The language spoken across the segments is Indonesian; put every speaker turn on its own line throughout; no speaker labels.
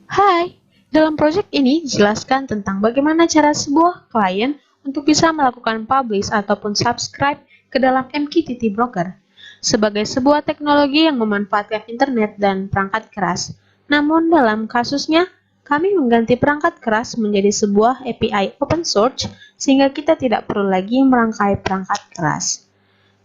Hai, dalam proyek ini dijelaskan tentang bagaimana cara sebuah klien untuk bisa melakukan publish ataupun subscribe ke dalam MQTT Broker sebagai sebuah teknologi yang memanfaatkan internet dan perangkat keras. Namun dalam kasusnya, kami mengganti perangkat keras menjadi sebuah API open source sehingga kita tidak perlu lagi merangkai perangkat keras.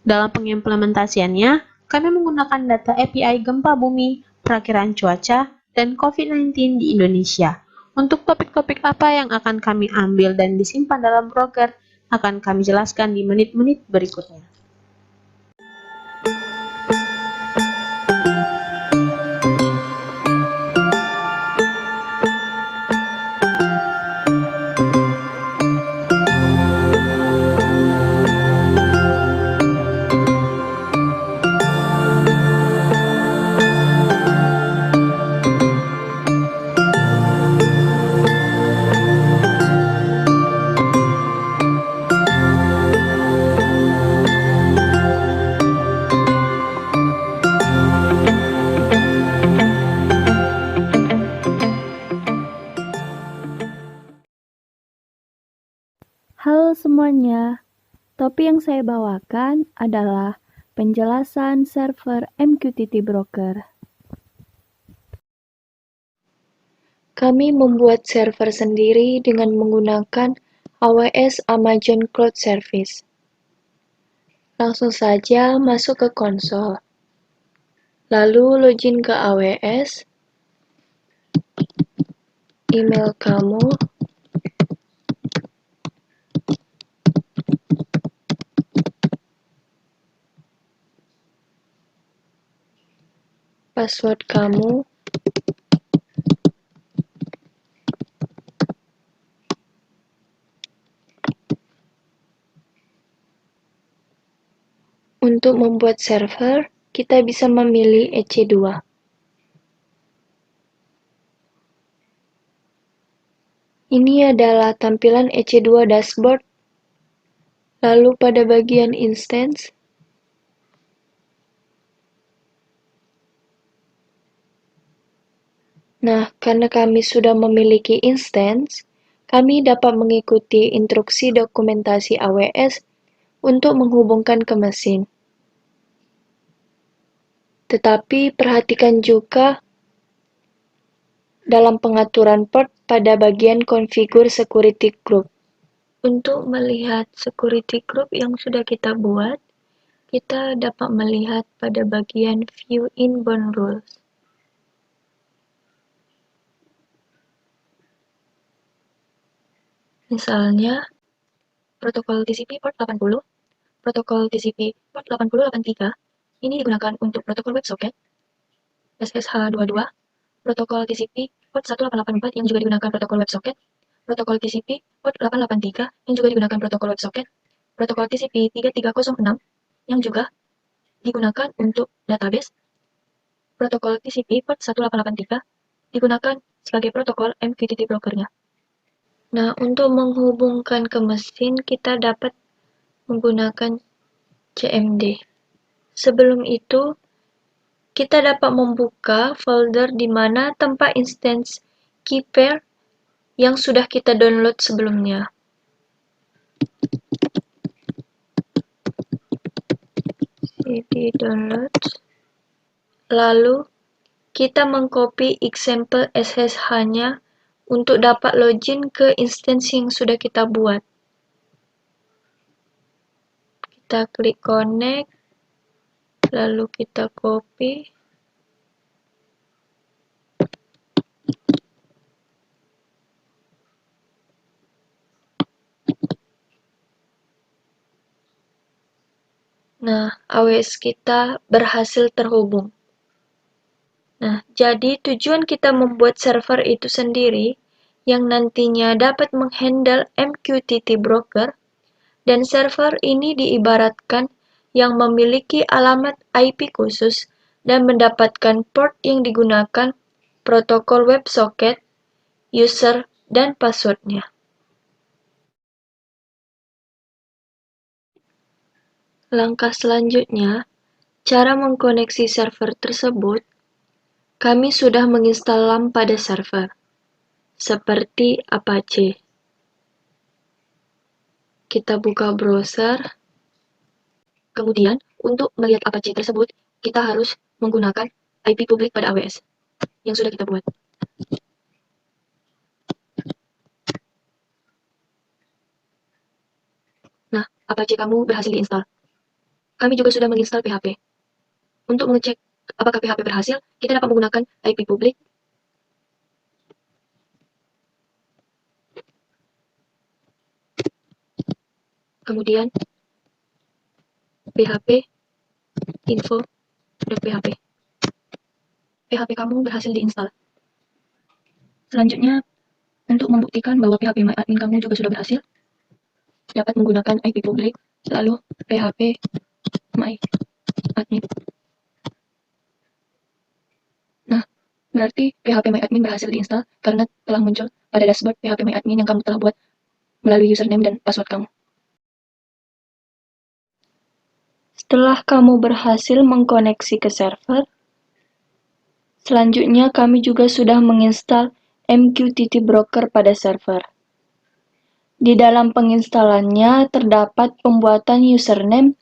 Dalam pengimplementasiannya, kami menggunakan data API gempa bumi, perakiraan cuaca, dan COVID-19 di Indonesia. Untuk topik-topik apa yang akan kami ambil dan disimpan dalam broker, akan kami jelaskan di menit-menit berikutnya.
Halo semuanya, topik yang saya bawakan adalah penjelasan server MQTT Broker.
Kami membuat server sendiri dengan menggunakan AWS Amazon Cloud Service. Langsung saja masuk ke konsol. Lalu login ke AWS, email kamu, password kamu, untuk membuat server, kita bisa memilih EC2. Ini adalah tampilan EC2 dashboard. Lalu pada bagian instance, nah, karena kami sudah memiliki instance, kami dapat mengikuti instruksi dokumentasi AWS untuk menghubungkan ke mesin. Tetapi perhatikan juga dalam pengaturan port pada bagian configure security group. Untuk melihat security group yang sudah kita buat, kita dapat melihat pada bagian view inbound rules. Misalnya, protokol TCP port 80, protokol TCP port 8083, ini digunakan untuk protokol WebSocket, SSH22, protokol TCP port 1884 yang juga digunakan protokol WebSocket, protokol TCP port 883 yang juga digunakan protokol WebSocket, protokol TCP 3306 yang juga digunakan untuk database, protokol TCP port 1883 digunakan sebagai protokol MQTT brokernya. Nah, untuk menghubungkan ke mesin, kita dapat menggunakan CMD. Sebelum itu, kita dapat membuka folder di mana tempat instance keypair yang sudah kita download sebelumnya. cd downloads. Lalu, kita mengcopy example SSH-nya untuk dapat login ke instance yang sudah kita buat. Kita klik connect, lalu kita copy. Nah, AWS kita berhasil terhubung. Nah, jadi tujuan kita membuat server itu sendiri yang nantinya dapat menghandle MQTT broker, dan server ini diibaratkan yang memiliki alamat IP khusus dan mendapatkan port yang digunakan protokol WebSocket, user, dan passwordnya. Langkah selanjutnya, cara mengkoneksi server tersebut. Kami sudah menginstal LAMP pada server, seperti Apache. Kita buka browser. Kemudian, untuk melihat Apache tersebut, kita harus menggunakan IP publik pada AWS yang sudah kita buat. Nah, Apache kamu berhasil diinstal. Kami juga sudah menginstal PHP. Untuk mengecek apakah PHP berhasil, kita dapat menggunakan IP publik. Kemudian, php info.php. PHP kamu berhasil diinstal. Selanjutnya, untuk membuktikan bahwa PHP MyAdmin kamu juga sudah berhasil, dapat menggunakan IP publik, lalu PHP MyAdmin. Nah, berarti PHP MyAdmin berhasil diinstal karena telah muncul pada dashboard PHP MyAdmin yang kamu telah buat melalui username dan password kamu.
Setelah kamu berhasil mengkoneksi ke server, selanjutnya kami juga sudah menginstal MQTT Broker pada server. Di dalam penginstalannya terdapat pembuatan username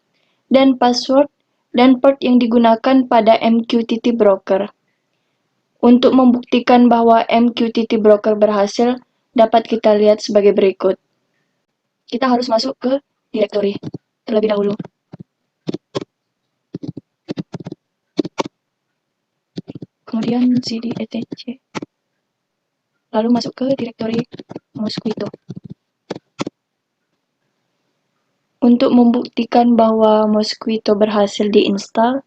dan password dan port yang digunakan pada MQTT Broker. Untuk membuktikan bahwa MQTT Broker berhasil, dapat kita lihat sebagai berikut.
Kita harus masuk ke directory terlebih dahulu. Kemudian cd etc. Lalu masuk ke directory Mosquito.
Untuk membuktikan bahwa Mosquito berhasil diinstal,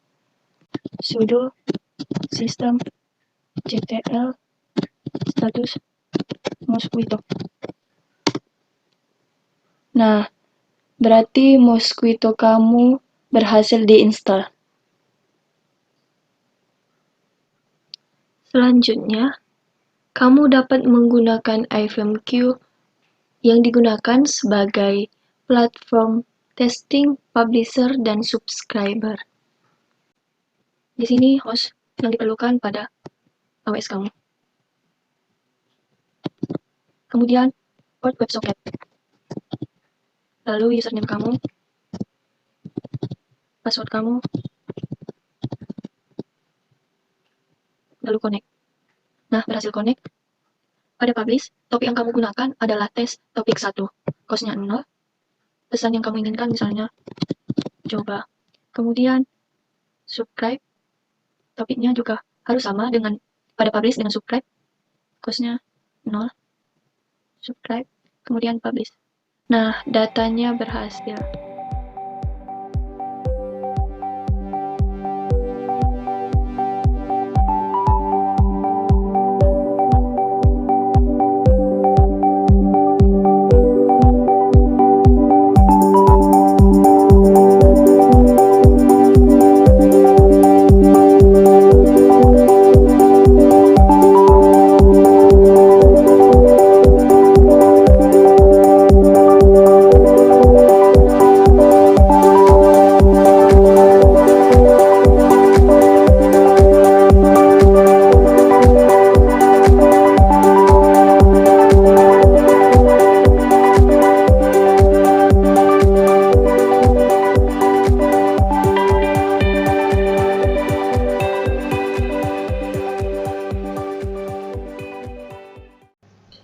Sudo systemctl status Mosquito.
Nah, berarti Mosquito kamu berhasil diinstal.
Selanjutnya, kamu dapat menggunakan IFMQ yang digunakan sebagai platform testing publisher dan subscriber. Di sini host yang diperlukan pada AWS kamu. Kemudian port WebSocket. Lalu username kamu, password kamu, lalu connect. Nah, berhasil connect. Pada publish, topik yang kamu gunakan adalah tes topik 1. Costnya 0. Pesan yang kamu inginkan misalnya coba. Kemudian subscribe. Topiknya juga harus sama dengan pada publish dengan subscribe. Costnya 0. Subscribe. Kemudian publish.
Nah, datanya berhasil.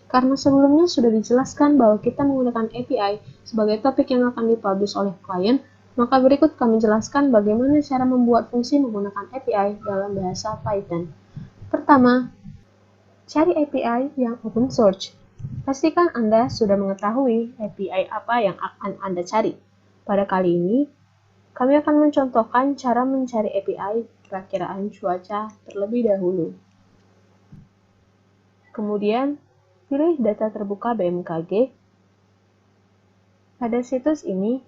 Karena sebelumnya sudah dijelaskan bahwa kita menggunakan API sebagai topik yang akan dipublish oleh klien, maka berikut kami jelaskan bagaimana cara membuat fungsi menggunakan API dalam bahasa Python. Pertama, cari API yang open source. Pastikan Anda sudah mengetahui API apa yang akan Anda cari. Pada kali ini, kami akan mencontohkan cara mencari API perakiraan cuaca terlebih dahulu. Kemudian, pilih data terbuka BMKG. Pada situs ini,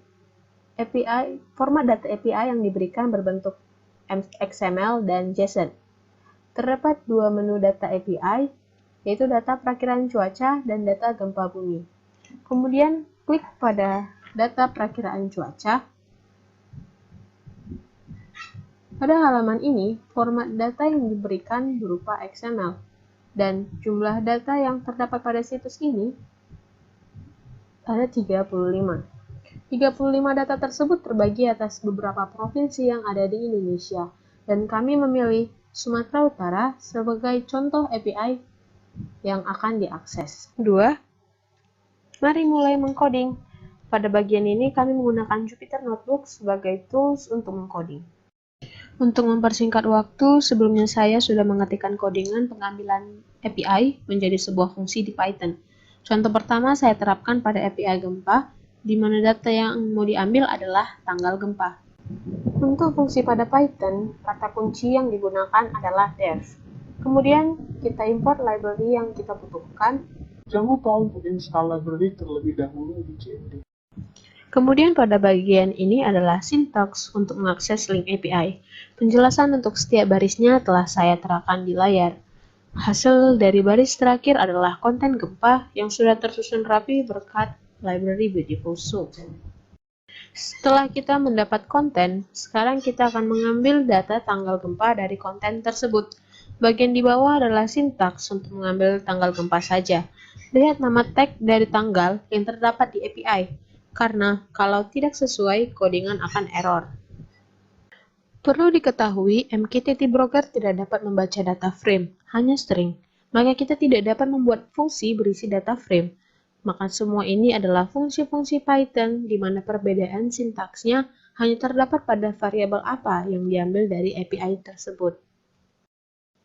format data API yang diberikan berbentuk XML dan JSON. Terdapat dua menu data API, yaitu data perakiraan cuaca dan data gempa bumi. Kemudian, klik pada data perakiraan cuaca. Pada halaman ini, format data yang diberikan berupa XML, dan jumlah data yang terdapat pada situs ini ada 35. 35 data tersebut terbagi atas beberapa provinsi yang ada di Indonesia, dan kami memilih Sumatera Utara sebagai contoh API yang akan diakses. 2. Mari mulai mengcoding. Pada bagian ini kami menggunakan Jupyter Notebook sebagai tools untuk mengcoding. Untuk mempersingkat waktu, sebelumnya saya sudah mengetikkan codingan pengambilan API menjadi sebuah fungsi di Python. Contoh pertama saya terapkan pada API gempa, di mana data yang mau diambil adalah tanggal gempa. Untuk fungsi pada Python, kata kunci yang digunakan adalah def. Kemudian kita import library yang kita butuhkan.
Jangan lupa untuk install library terlebih dahulu di CMD.
Kemudian pada bagian ini adalah syntax untuk mengakses link API. Penjelasan untuk setiap barisnya telah saya terapkan di layar. Hasil dari baris terakhir adalah konten gempa yang sudah tersusun rapi berkat library Beautiful Soup. Setelah kita mendapat konten, sekarang kita akan mengambil data tanggal gempa dari konten tersebut. Bagian di bawah adalah sintaks untuk mengambil tanggal gempa saja. Lihat nama tag dari tanggal yang terdapat di API, karena kalau tidak sesuai, codingan akan error. Perlu diketahui, MQTT Broker tidak dapat membaca data frame, hanya string. Maka kita tidak dapat membuat fungsi berisi data frame. Maka semua ini adalah fungsi-fungsi Python, di mana perbedaan sintaksnya hanya terdapat pada variabel apa yang diambil dari API tersebut.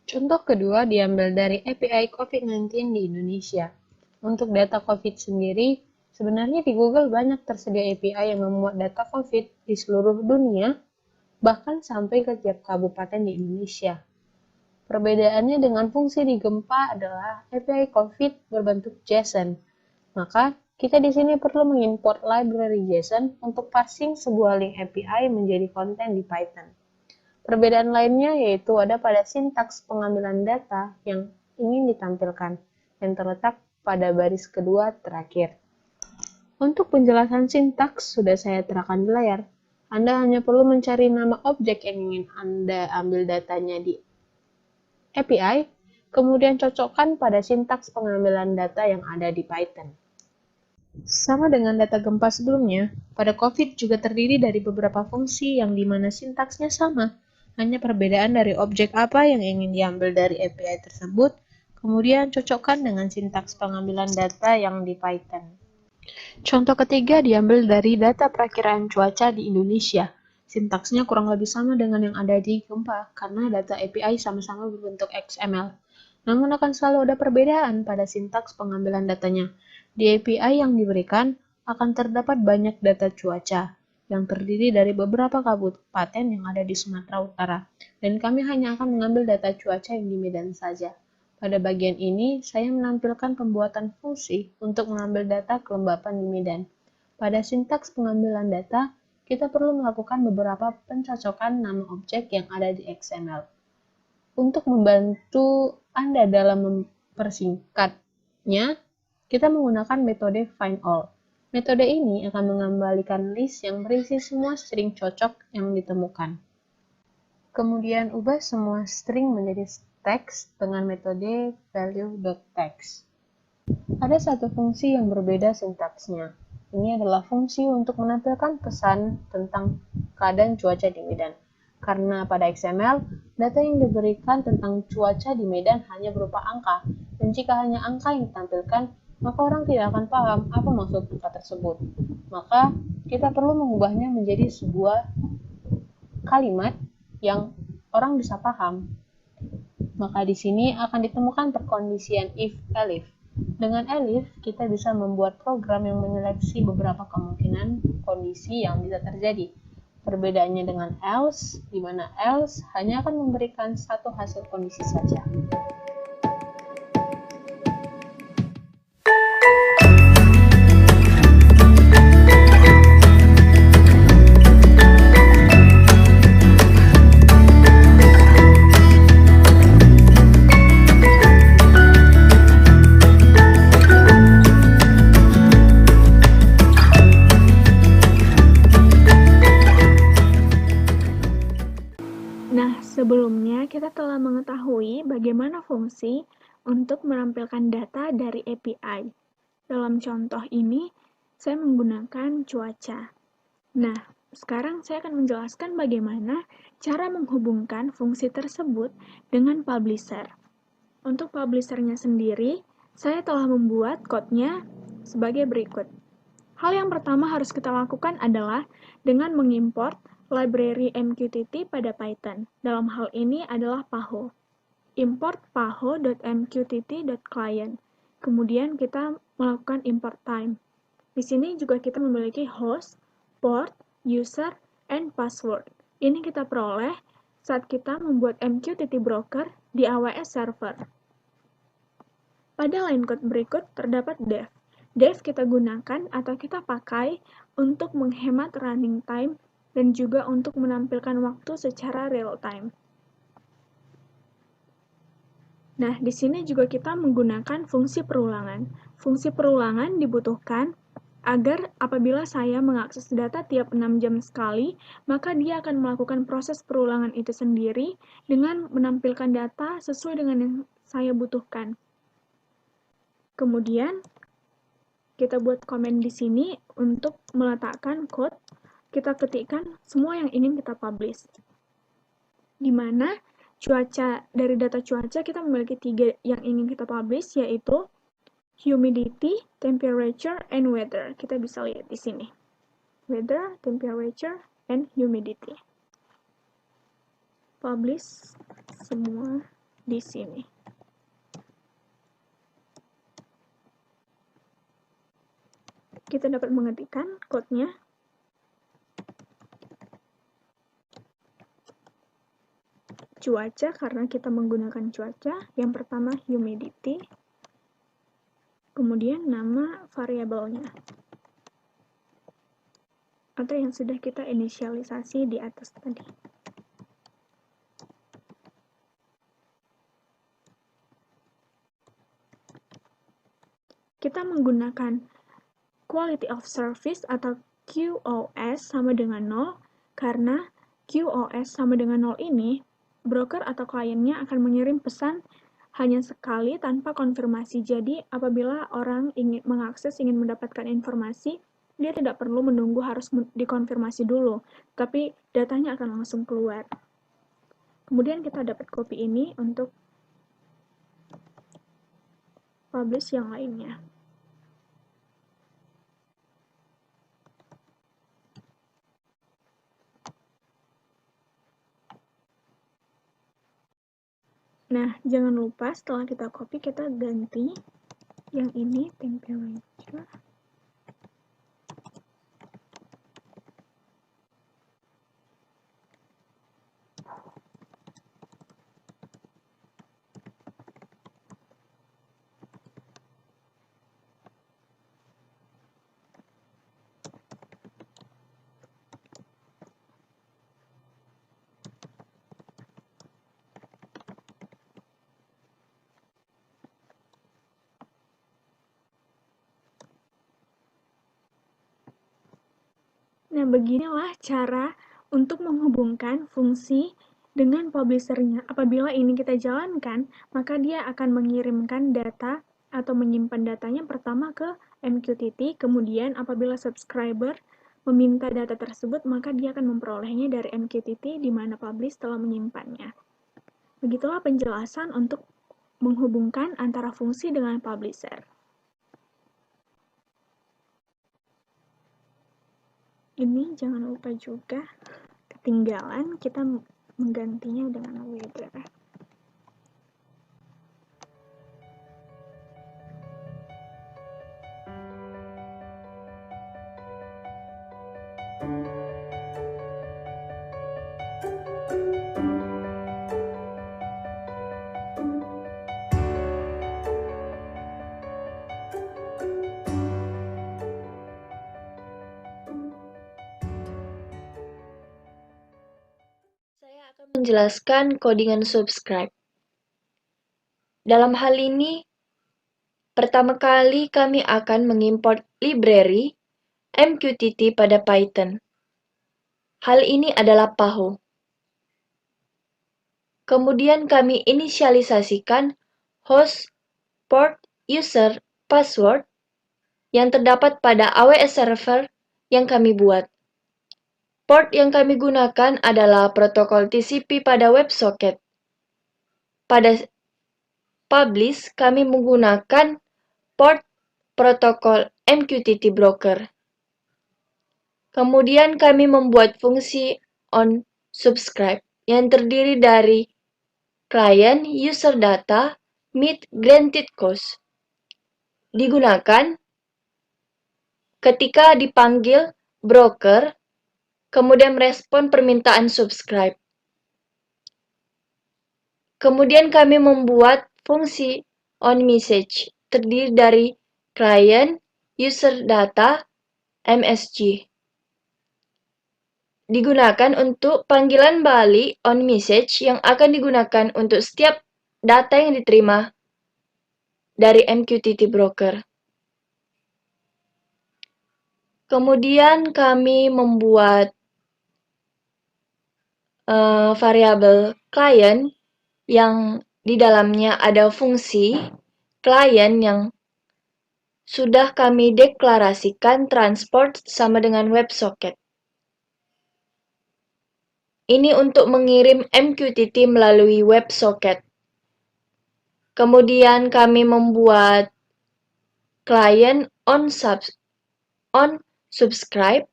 Contoh kedua diambil dari API COVID-19 di Indonesia. Untuk data COVID sendiri, sebenarnya di Google banyak tersedia API yang memuat data COVID di seluruh dunia, bahkan sampai ke tiap kabupaten di Indonesia. Perbedaannya dengan fungsi di gempa adalah API COVID berbentuk JSON. Maka, kita di sini perlu mengimport library JSON untuk parsing sebuah link API menjadi konten di Python. Perbedaan lainnya yaitu ada pada sintaks pengambilan data yang ingin ditampilkan, yang terletak pada baris kedua terakhir. Untuk penjelasan sintaks sudah saya terangkan di layar. Anda hanya perlu mencari nama objek yang ingin Anda ambil datanya di API, kemudian cocokkan pada sintaks pengambilan data yang ada di Python. Sama dengan data gempa sebelumnya, pada COVID juga terdiri dari beberapa fungsi yang dimana sintaksnya sama, hanya perbedaan dari objek apa yang ingin diambil dari API tersebut, kemudian cocokkan dengan sintaks pengambilan data yang di Python. Contoh ketiga diambil dari data perakiraan cuaca di Indonesia. Sintaksnya kurang lebih sama dengan yang ada di gempa, karena data API sama-sama berbentuk XML. Namun akan selalu ada perbedaan pada sintaks pengambilan datanya. Di API yang diberikan, akan terdapat banyak data cuaca, yang terdiri dari beberapa kabupaten yang ada di Sumatera Utara, dan kami hanya akan mengambil data cuaca yang di Medan saja. Pada bagian ini, saya menampilkan pembuatan fungsi untuk mengambil data kelembapan di Medan. Pada sintaks pengambilan data, kita perlu melakukan beberapa pencocokan nama objek yang ada di XML. Untuk membantu Anda dalam mempersingkatnya, kita menggunakan metode findAll. Metode ini akan mengembalikan list yang berisi semua string cocok yang ditemukan. Kemudian ubah semua string menjadi teks dengan metode value.text. Ada satu fungsi yang berbeda sintaksnya. Ini adalah fungsi untuk menampilkan pesan tentang keadaan cuaca di Medan. Karena pada XML, data yang diberikan tentang cuaca di Medan hanya berupa angka, dan jika hanya angka yang ditampilkan, maka orang tidak akan paham apa maksud angka tersebut. Maka, kita perlu mengubahnya menjadi sebuah kalimat yang orang bisa paham. Maka di sini akan ditemukan perkondisian if-elif. Dengan elif, kita bisa membuat program yang menyeleksi beberapa kemungkinan kondisi yang bisa terjadi. Perbedaannya dengan else, di mana else hanya akan memberikan satu hasil kondisi saja.
kita telah mengetahui bagaimana fungsi untuk menampilkan data dari API. Dalam contoh ini, saya menggunakan cuaca. Nah, sekarang saya akan menjelaskan bagaimana cara menghubungkan fungsi tersebut dengan publisher. Untuk publishernya sendiri, saya telah membuat kodenya sebagai berikut. Hal yang pertama harus kita lakukan adalah dengan mengimport library MQTT pada Python. Dalam hal ini adalah PAHO. Import paho.mqtt.client. Kemudian kita melakukan import time. Di sini juga kita memiliki host, port, user, and password. Ini kita peroleh saat kita membuat MQTT broker di AWS server. Pada line code berikut terdapat def. Def kita gunakan atau kita pakai untuk menghemat running time dan juga untuk menampilkan waktu secara real time. Nah, di sini juga kita menggunakan fungsi perulangan. Fungsi perulangan dibutuhkan agar apabila saya mengakses data tiap 6 jam sekali, maka dia akan melakukan proses perulangan itu sendiri dengan menampilkan data sesuai dengan yang saya butuhkan. Kemudian, kita buat komen di sini untuk meletakkan code, kita ketikkan semua yang ingin kita publish. Di mana dari data cuaca kita memiliki 3 yang ingin kita publish, yaitu humidity, temperature, and weather. Kita bisa lihat di sini. Weather, temperature, and humidity. Publish semua di sini. Kita dapat mengetikkan code-nya. Cuaca, karena kita menggunakan cuaca. Yang pertama humidity. Kemudian nama variabelnya. Atau yang sudah kita inisialisasi di atas tadi. Kita menggunakan quality of service atau QoS sama dengan 0, karena QoS sama dengan 0 ini, broker atau kliennya akan mengirim pesan hanya sekali tanpa konfirmasi. Jadi, apabila orang ingin mengakses, ingin mendapatkan informasi, dia tidak perlu menunggu harus dikonfirmasi dulu, tapi datanya akan langsung keluar. Kemudian kita dapat copy ini untuk publish yang lainnya. Nah, jangan lupa setelah kita copy, kita ganti yang ini temperature. Nah, beginilah cara untuk menghubungkan fungsi dengan publishernya. Apabila ini kita jalankan, maka dia akan mengirimkan data atau menyimpan datanya pertama ke MQTT, kemudian apabila subscriber meminta data tersebut, maka dia akan memperolehnya dari MQTT di mana publish telah menyimpannya. Begitulah penjelasan untuk menghubungkan antara fungsi dengan publisher. Ini jangan lupa juga ketinggalan, kita menggantinya dengan weather.
Menjelaskan codingan subscribe. Dalam hal ini, pertama kali kami akan mengimport library MQTT pada Python. Hal ini adalah PAHO. Kemudian kami inisialisasikan host, port, user, password yang terdapat pada AWS server yang kami buat. Port yang kami gunakan adalah protokol TCP pada WebSocket. Pada publish, kami menggunakan port protokol MQTT Broker. Kemudian kami membuat fungsi onSubscribe yang terdiri dari client, user data, meet, granted cost. Digunakan ketika dipanggil broker, kemudian merespon permintaan subscribe. Kemudian kami membuat fungsi onMessage terdiri dari client, user data, MSG. Digunakan untuk panggilan balik onMessage yang akan digunakan untuk setiap data yang diterima dari MQTT Broker. Kemudian kami membuat variabel client yang di dalamnya ada fungsi client yang sudah kami deklarasikan transport sama dengan WebSocket. Ini untuk mengirim MQTT melalui WebSocket. Kemudian kami membuat client onSubscribe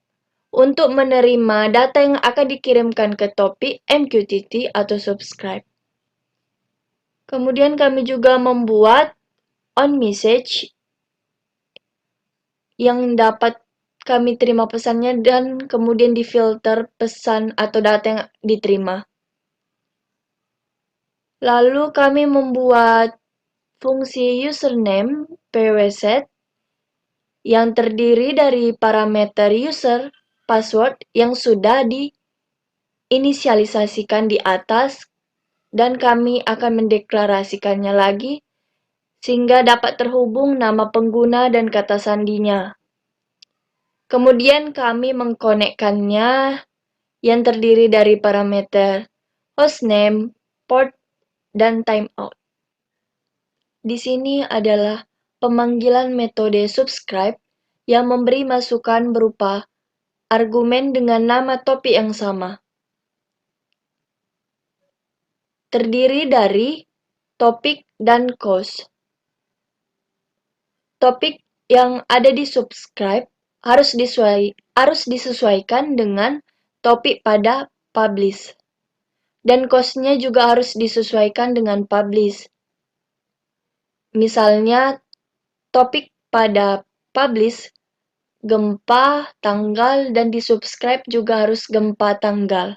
untuk menerima data yang akan dikirimkan ke topik MQTT atau subscribe. Kemudian kami juga membuat onMessage yang dapat kami terima pesannya dan kemudian difilter pesan atau data yang diterima. Lalu kami membuat fungsi username pwset yang terdiri dari parameter user, password yang sudah diinisialisasikan di atas dan kami akan mendeklarasikannya lagi sehingga dapat terhubung nama pengguna dan kata sandinya. Kemudian kami mengkonekkannya yang terdiri dari parameter hostname, port, dan timeout. Di sini adalah pemanggilan metode subscribe yang memberi masukan berupa argumen dengan nama topik yang sama. Terdiri dari topik dan cost. Topik yang ada di subscribe harus disesuaikan dengan topik pada publish. Dan cost-nya juga harus disesuaikan dengan publish. Misalnya, topik pada publish gempa tanggal dan di subscribe juga harus gempa tanggal.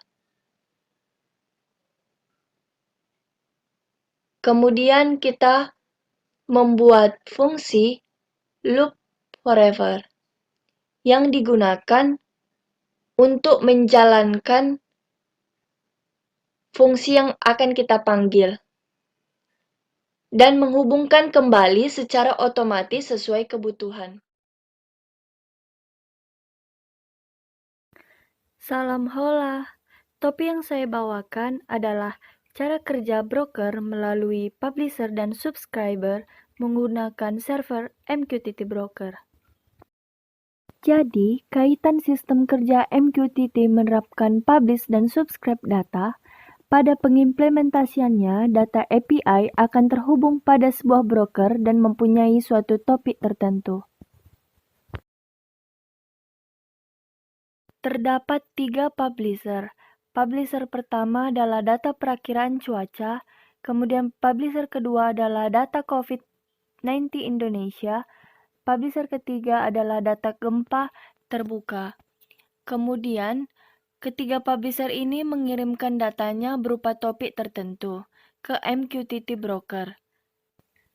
Kemudian kita membuat fungsi loop forever yang digunakan untuk menjalankan fungsi yang akan kita panggil dan menghubungkan kembali secara otomatis sesuai kebutuhan.
Salam hola. Topik yang saya bawakan adalah cara kerja broker melalui publisher dan subscriber menggunakan server MQTT Broker. Jadi, kaitan sistem kerja MQTT menerapkan publish dan subscribe data. Pada pengimplementasiannya, data API akan terhubung pada sebuah broker dan mempunyai suatu topik tertentu. Terdapat 3 publisher. Publisher pertama adalah data perakiraan cuaca, kemudian publisher kedua adalah data COVID-19 Indonesia, publisher ketiga adalah data gempa terbuka. Kemudian, ketiga publisher ini mengirimkan datanya berupa topik tertentu ke MQTT Broker.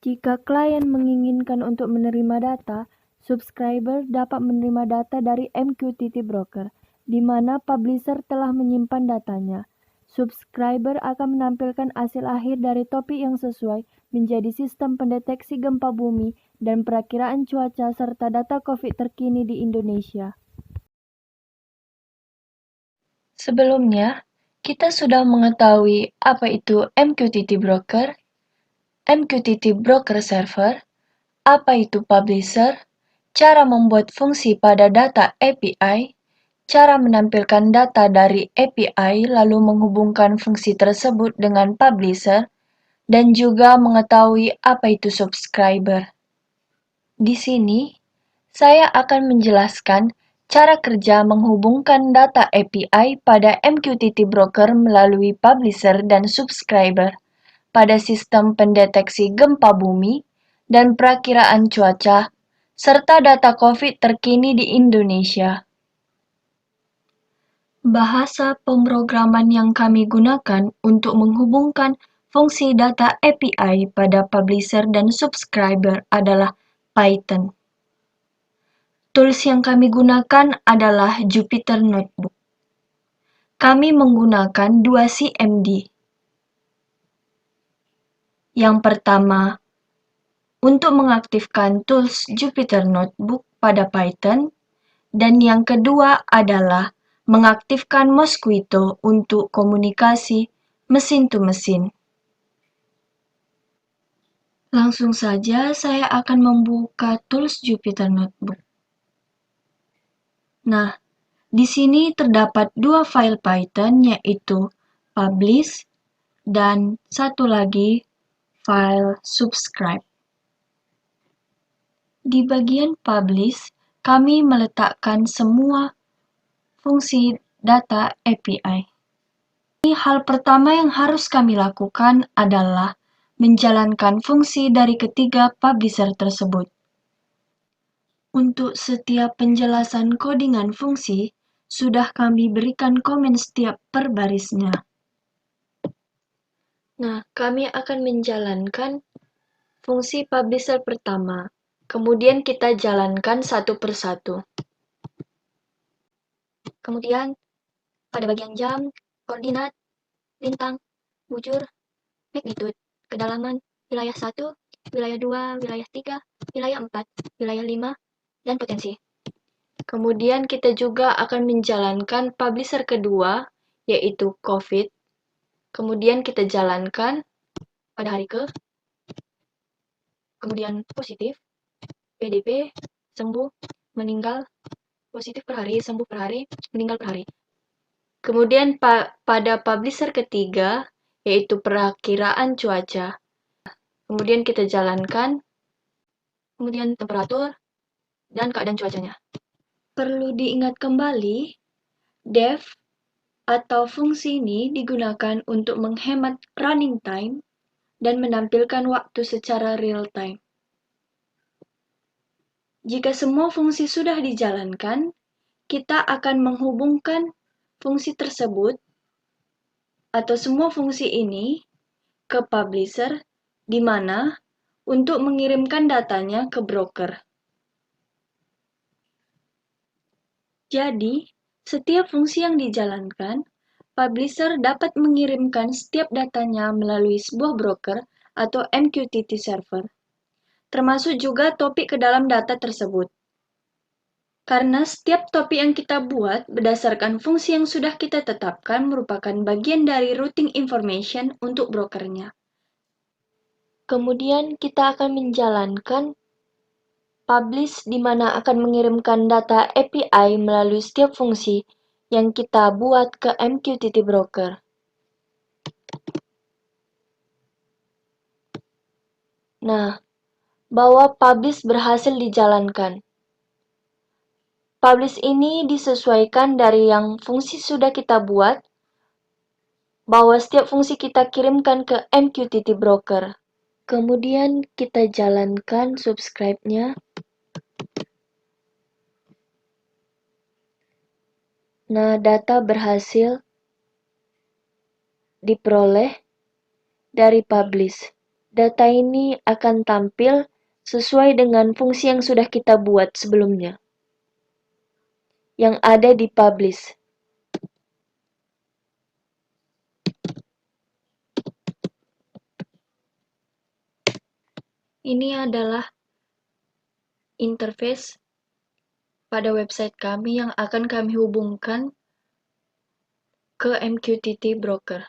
Jika klien menginginkan untuk menerima data, subscriber dapat menerima data dari MQTT Broker, di mana publisher telah menyimpan datanya. Subscriber akan menampilkan hasil akhir dari topik yang sesuai menjadi sistem pendeteksi gempa bumi dan perakiraan cuaca serta data COVID terkini di Indonesia.
Sebelumnya, Kita sudah mengetahui apa itu MQTT Broker, MQTT Broker Server, apa itu Publisher, cara membuat fungsi pada data API, cara menampilkan data dari API lalu menghubungkan fungsi tersebut dengan Publisher, dan juga mengetahui apa itu subscriber. Di sini, saya akan menjelaskan cara kerja menghubungkan data API pada MQTT Broker melalui Publisher dan Subscriber pada sistem pendeteksi gempa bumi dan perakiraan cuaca, serta data COVID terkini di Indonesia. Bahasa pemrograman yang kami gunakan untuk menghubungkan fungsi data API pada Publisher dan Subscriber adalah Python. Tools yang kami gunakan adalah Jupyter Notebook. Kami menggunakan 2 CMD. Yang pertama, untuk mengaktifkan tools Jupyter Notebook pada Python, dan yang kedua adalah mengaktifkan Mosquito untuk komunikasi mesin to mesin. Langsung saja saya akan membuka tools Jupyter Notebook. Nah, di sini terdapat 2 file Python yaitu publish dan satu lagi file subscribe. Di bagian publish, kami meletakkan semua fungsi data API. Hal pertama yang harus kami lakukan adalah menjalankan fungsi dari ketiga publisher tersebut. Untuk setiap penjelasan codingan fungsi, sudah kami berikan komen setiap per barisnya. Nah, kami akan menjalankan fungsi publisher pertama, kemudian kita jalankan satu persatu.
Kemudian, pada bagian jam, koordinat, lintang, bujur, magnitude, kedalaman, wilayah 1, wilayah 2, wilayah 3, wilayah 4, wilayah 5, dan potensi.
Kemudian kita juga akan menjalankan publisher kedua, yaitu COVID. Kemudian kita jalankan
Pada hari ke, kemudian positif, PDP, sembuh, meninggal, positif per hari, sembuh per hari, meninggal per hari.
Kemudian pada publisher ketiga, yaitu perakiraan cuaca. Kemudian kita jalankan.
Kemudian temperatur dan keadaan cuacanya.
Perlu diingat kembali, def atau fungsi ini digunakan untuk menghemat running time dan menampilkan waktu secara real time. Jika semua fungsi sudah dijalankan, kita akan menghubungkan fungsi tersebut atau semua fungsi ini ke publisher, di mana untuk mengirimkan datanya ke broker. Jadi, setiap fungsi yang dijalankan, publisher dapat mengirimkan setiap datanya melalui sebuah broker atau MQTT server, termasuk juga topik ke dalam data tersebut. Karena setiap topik yang kita buat berdasarkan fungsi yang sudah kita tetapkan merupakan bagian dari routing information untuk brokernya. Kemudian kita akan menjalankan publish di mana akan mengirimkan data API melalui setiap fungsi yang kita buat ke MQTT Broker. Nah, bahwa publish berhasil dijalankan. Publish ini disesuaikan dari yang fungsi sudah kita buat, bahwa setiap fungsi kita kirimkan ke MQTT Broker. Kemudian kita jalankan subscribe-nya. Nah, data berhasil diperoleh dari publish. Data ini akan tampil sesuai dengan fungsi yang sudah kita buat sebelumnya, yang ada di publish. Ini adalah interface pada website kami yang akan kami hubungkan ke MQTT Broker.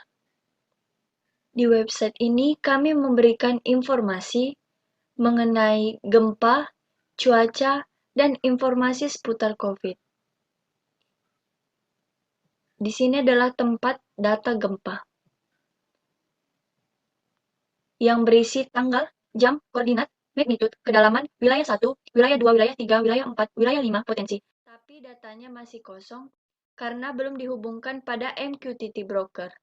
Di website ini kami memberikan informasi mengenai gempa, cuaca, dan informasi seputar COVID. Di sini adalah tempat data gempa yang berisi tanggal, jam, koordinat, magnitude, kedalaman, wilayah 1, wilayah 2, wilayah 3, wilayah 4, wilayah 5, potensi. Tapi datanya masih kosong karena belum dihubungkan pada MQTT Broker.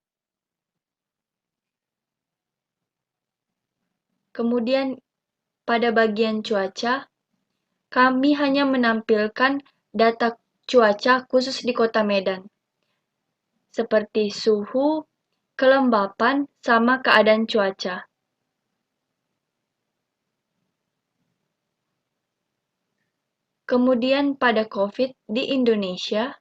Kemudian pada bagian cuaca, kami hanya menampilkan data cuaca khusus di Kota Medan, seperti suhu, kelembapan, sama keadaan cuaca. Kemudian pada COVID di Indonesia,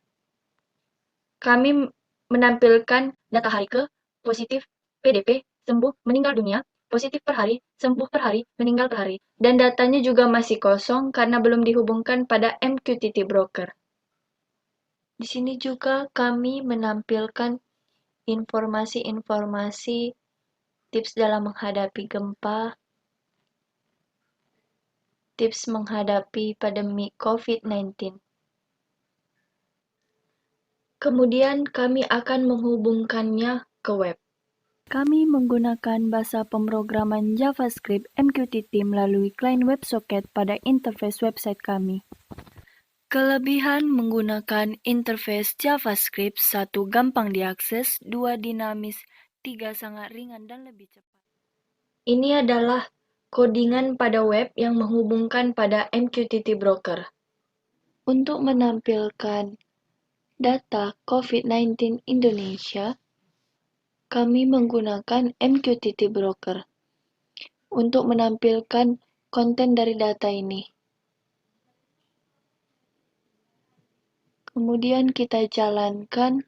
kami menampilkan data hari ke, positif, PDP, sembuh, meninggal dunia, positif per hari, sembuh per hari, meninggal per hari. Dan datanya juga masih kosong karena belum dihubungkan pada MQTT Broker. Di sini juga kami menampilkan informasi-informasi tips dalam menghadapi gempa, tips menghadapi pandemi COVID-19. Kemudian kami akan menghubungkannya ke web.
Kami menggunakan bahasa pemrograman JavaScript MQTT melalui client WebSocket pada interface website kami. Kelebihan menggunakan interface JavaScript: 1. Gampang diakses, 2. Dinamis, 3. Sangat ringan dan lebih cepat.
Ini adalah codingan pada web yang menghubungkan pada MQTT Broker. Untuk menampilkan data COVID-19 Indonesia, kami menggunakan MQTT Broker untuk menampilkan konten dari data ini. Kemudian kita jalankan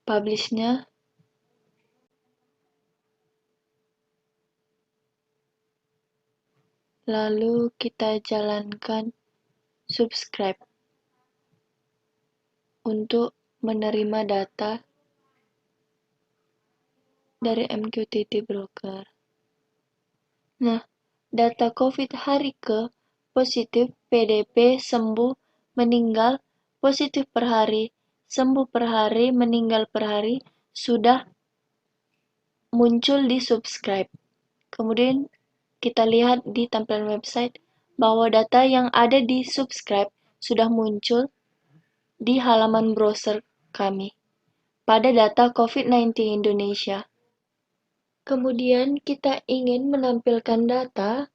publish-nya. Lalu kita jalankan subscribe untuk menerima data dari MQTT Broker. Nah, data COVID hari ke, positif, PDP, sembuh, meninggal, positif per hari, sembuh per hari, meninggal per hari, sudah muncul di subscribe. Kemudian kita lihat di tampilan website bahwa data yang ada di subscribe sudah muncul di halaman browser kami pada data COVID-19 Indonesia. Kemudian kita ingin menampilkan data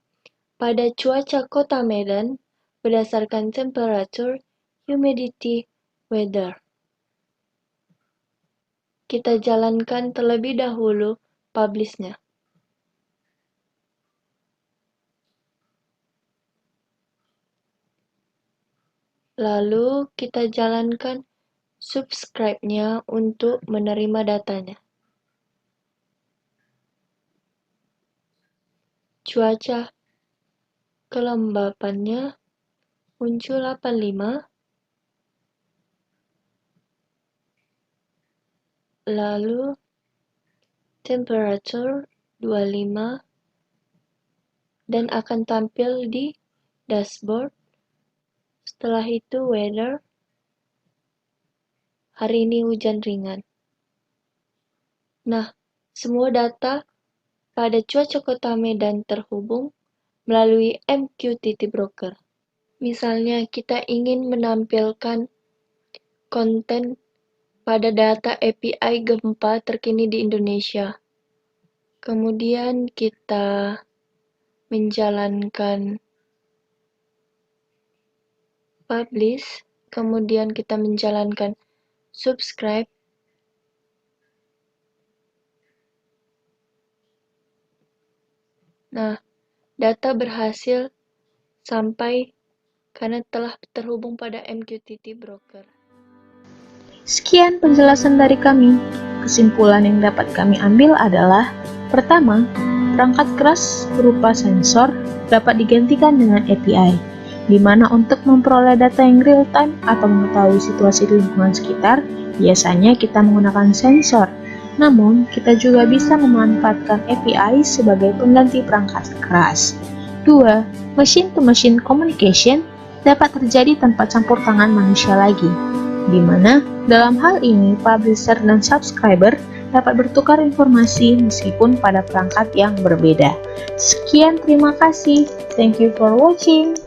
pada cuaca Kota Medan berdasarkan temperature, humidity, weather. Kita jalankan terlebih dahulu publish-nya. Lalu kita jalankan subscribe-nya untuk menerima datanya. Cuaca kelembapannya muncul 85, lalu temperature 25, dan akan tampil di dashboard. Setelah itu weather, hari ini hujan ringan. Nah, semua data pada cuaca Kota Medan terhubung melalui MQTT Broker. Misalnya kita ingin menampilkan konten pada data API gempa terkini di Indonesia. Kemudian kita menjalankan publish, kemudian kita menjalankan subscribe. Nah, data berhasil sampai karena telah terhubung pada MQTT Broker.
Sekian penjelasan dari kami. Kesimpulan yang dapat kami ambil adalah: pertama, perangkat keras berupa sensor dapat digantikan dengan API, di mana untuk memperoleh data yang real-time atau mengetahui situasi di lingkungan sekitar, Biasanya kita menggunakan sensor, namun kita juga bisa memanfaatkan API sebagai pengganti perangkat keras. 2. Machine-to-machine communication dapat terjadi tanpa campur tangan manusia lagi, di mana dalam hal ini publisher dan subscriber dapat bertukar informasi meskipun pada perangkat yang berbeda. Sekian, terima kasih. Thank you for watching.